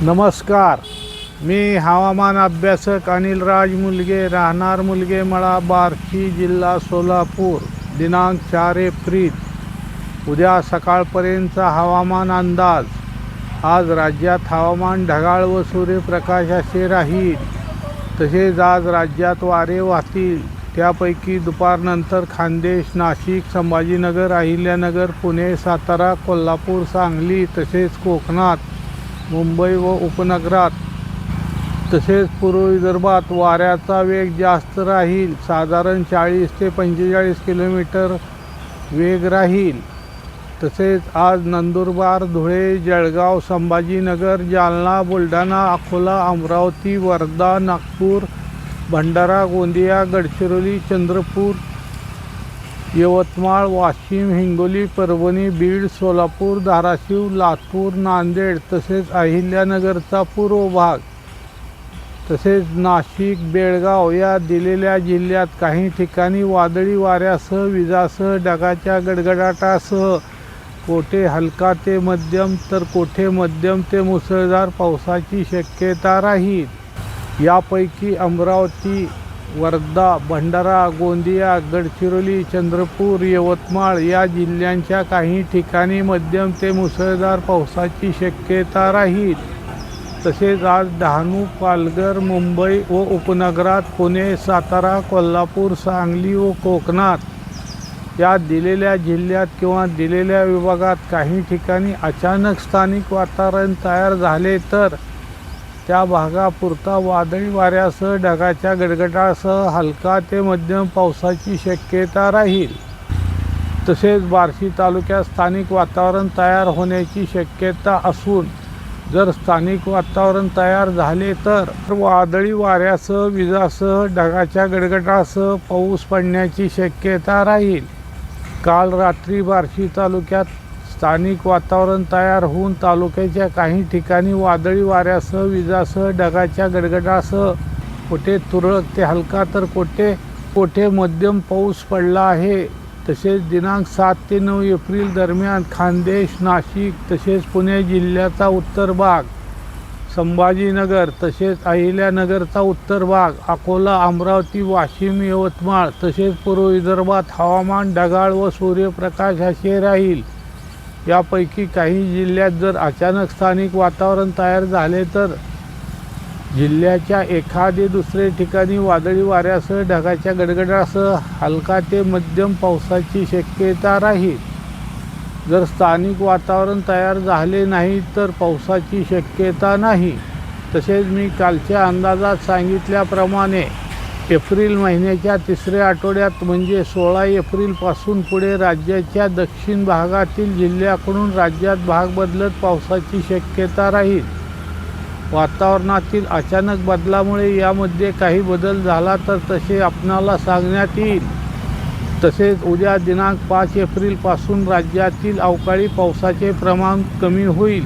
नमस्कार, मी हवामान अभ्यासक अनिलराज मुलगे, राहणार मुलगेमळा, बार्शी, जिल्हा सोलापूर. दिनांक 4 एप्रिल. उद्या सकाळपर्यंतचा हवामान अंदाज. आज राज्यात हवामान ढगाळ व सूर्यप्रकाश असे राहील. तसेच आज राज्यात वारे वाहतील. त्यापैकी दुपारनंतर खान्देश, नाशिक, संभाजीनगर, अहिल्यानगर, पुणे, सातारा, कोल्हापूर, सांगली तसेच कोकणात, मुंबई व उपनगरात तसेच पूर्व विदर्भात वाऱ्याचा वेग जास्त राहील. साधारण 40 ते 45 किलोमीटर वेग राहील. तसेच आज नंदुरबार, धुळे, जळगाव, संभाजीनगर, जालना, बुलढाणा, अकोला, अमरावती, वर्धा, नागपूर, भंडारा, गोंदिया, गडचिरोली, चंद्रपूर, यवतमाळ, वाशिम, हिंगोली, परभणी, बीड, सोलापूर, धाराशिव, लातूर, नांदेड तसेच अहिल्यानगरचा पूर्व भाग तसेच नाशिक, बेळगाव या दिलेल्या जिल्ह्यात काही ठिकाणी वादळी वाऱ्यासह, विजासह, ढगाच्या गडगडाटासह कोठे हलका ते मध्यम तर कोठे मध्यम ते मुसळधार पावसाची शक्यता राहील. यापैकी अमरावती, वर्धा, भंडारा, गोंदिया, गडचिरोली, चंद्रपूर, यवतमाळ या जिल्ह्यांच्या काही ठिकाणी मध्यम ते मुसळधार पावसाची शक्यता राहील. तसेच आज डहाणू, पालघर, मुंबई व उपनगरात, पुणे, सातारा, कोल्हापूर, सांगली व कोकणात या दिलेल्या जिल्ह्यात किंवा दिलेल्या विभागात काही ठिकाणी अचानक स्थानिक वातावरण तयार झाले तर त्या भागापुरता वादळी वाऱ्यासह, ढगाच्या गडगडाटासह हलका ते मध्यम पावसाची शक्यता राहील. तसेच बार्शी तालुक्यात स्थानिक वातावरण तयार होण्याची शक्यता असून जर स्थानिक वातावरण तयार झाले तर वादळी वाऱ्यासह, विजासह, ढगाच्या गडगडाटासह पाऊस पडण्याची शक्यता राहील. काल रात्री बार्शी तालुक्यात स्थानिक वातावरण तयार होऊन तालुक्याच्या काही ठिकाणी वादळी वाऱ्यासह, विजासह, ढगाच्या गडगडासह कोठे तुरळक ते हलका तर कोठे मध्यम पाऊस पडला आहे. तसेच दिनांक 7 ते 9 एप्रिल दरम्यान खान्देश, नाशिक तसेच पुणे जिल्ह्याचा उत्तर भाग, संभाजीनगर तसेच अहिल्यानगरचा उत्तर भाग, अकोला, अमरावती, वाशिम, यवतमाळ तसेच पूर्व विदर्भात हवामान ढगाळ व सूर्यप्रकाश असे राहील. यापैकी काही जिल्ह्यात जर अचानक स्थानिक वातावरण तयार झाले तर जिल्ह्याच्या एखादे दुसरे ठिकाणी वादळी वाऱ्यासह, ढगाच्या गडगडासह हलका ते मध्यम पावसाची शक्यता राहील. जर स्थानिक वातावरण तयार झाले नाही तर पावसाची शक्यता नाही. तसेच मी कालच्या अंदाजात सांगितल्याप्रमाणे एप्रिल महिन्याच्या तिसऱ्या आठवड्यात म्हणजे 16 एप्रिलपासून पुढे राज्याच्या दक्षिण भागातील जिल्ह्याकडून राज्यात भाग बदलत पावसाची शक्यता राहील. वातावरणातील अचानक बदलामुळे यामध्ये काही बदल झाला तर तसे आपणाला सांगण्यात येईल. तसेच उद्या दिनांक 5 एप्रिलपासून राज्यातील अवकाळी पावसाचे प्रमाण कमी होईल.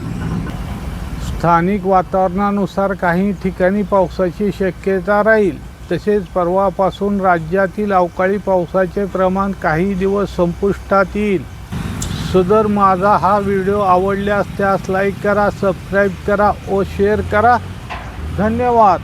स्थानिक वातावरणानुसार काही ठिकाणी पावसाची शक्यता राहील. तसेच परवापासून राज्यातील अवकाळी पावसाचे प्रमाण काही दिवस संपुष्टात येईल. सदर माझा हा व्हिडिओ आवडल्यास त्यास लाईक करा, सबस्क्राईब करा व शेअर करा. धन्यवाद.